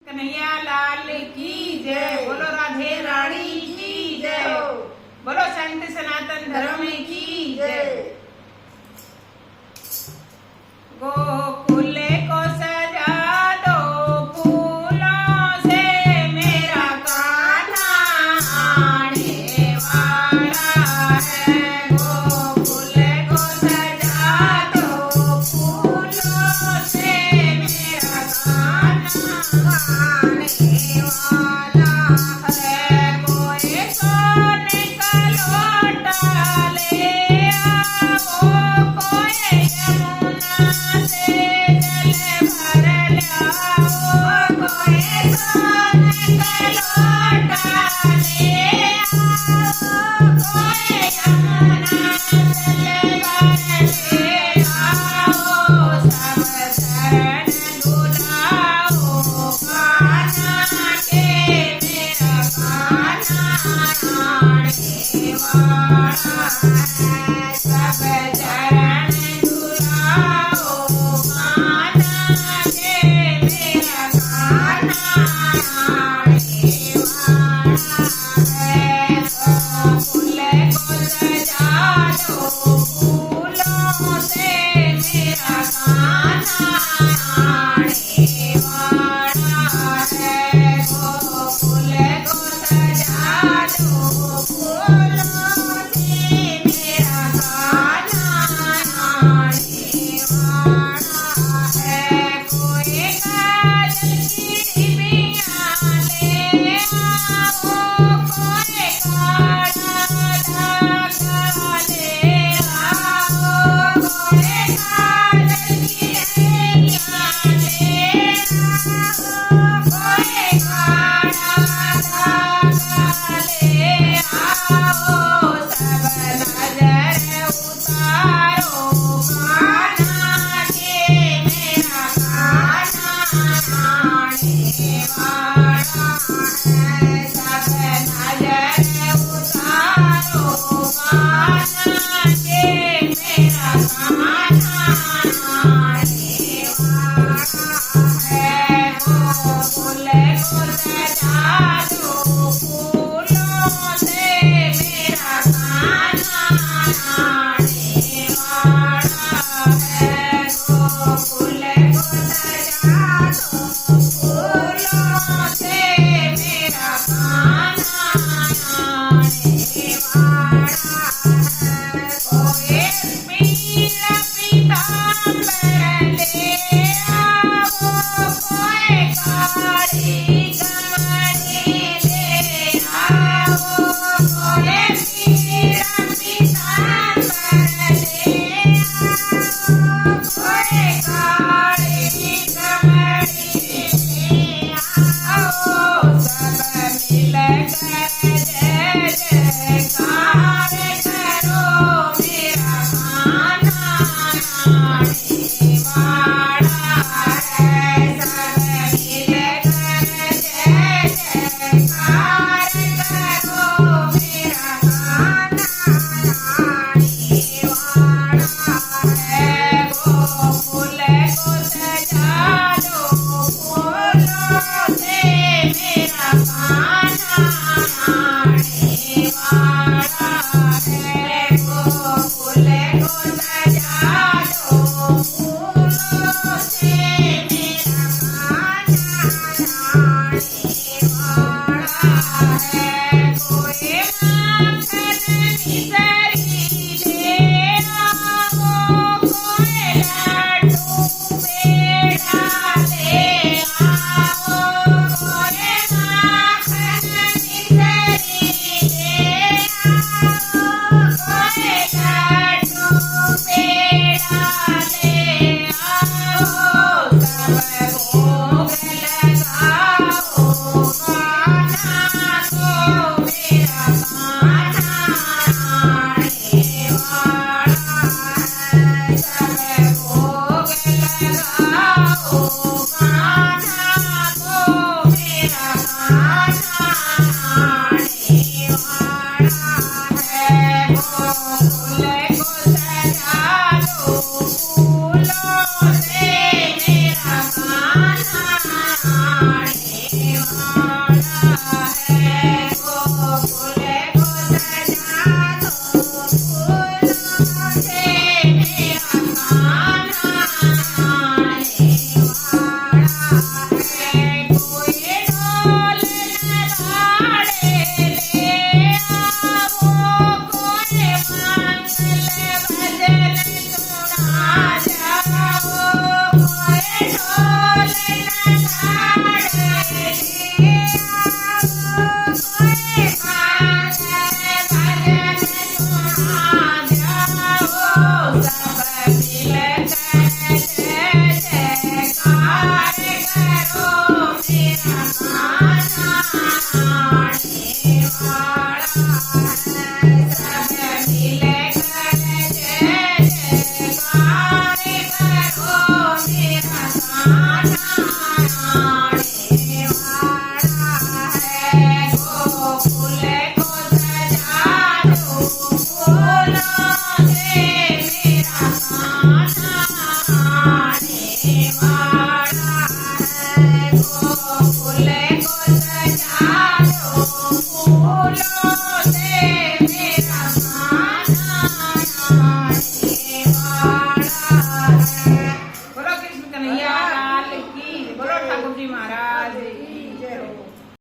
कन्हैया लाल की जय। बोलो राधे रानी की जय। बोलो संत सनातन धर्म की जय। गोकुल को सजा दो फूलों से, मेरा कान्हा आने वाला है। गोकुल को सजा दो फूलों से, मेरा कान्हा आने वाला है। कोई सोने का लोटा ले आओ, कोई यमुना से जल भर लाओ। कोई सोने का लोटा ले आओ, कोई यमुना से जल भर ले आओ। सब शरण बुलाओ कान्हा के, मेरा कान्हा आने वाला है। सब चरण बुलाओ कान्हा के, मेरा कान्हा आने वाला है। गोकुल को सजा दो फूलों से, मेरा कान्हा आने वाला है। गोकुल को सजा दो फूलों से, मेरा कान्हा आने वाला है। कोई काजल की डिबिया ले आओ, कोई काला धागा ले आओ। कोई काजल की डिबिया ले आओ, कोई काला धागा ले आओ। सब नजर उतारो कान्हा के, मेरा कान्हा आने वाला है। सब नजर उतारो कान्हा के, मेरा कान्हा आने वाला है। गोकुल को सजा दो फूलों से, मेरा कान्हा आने वाला है। गोकुल को सजा दो फूलों से, मेरा कान्हा आने वाला है। कोई पीला पीतांबर ले आओ, कोई काली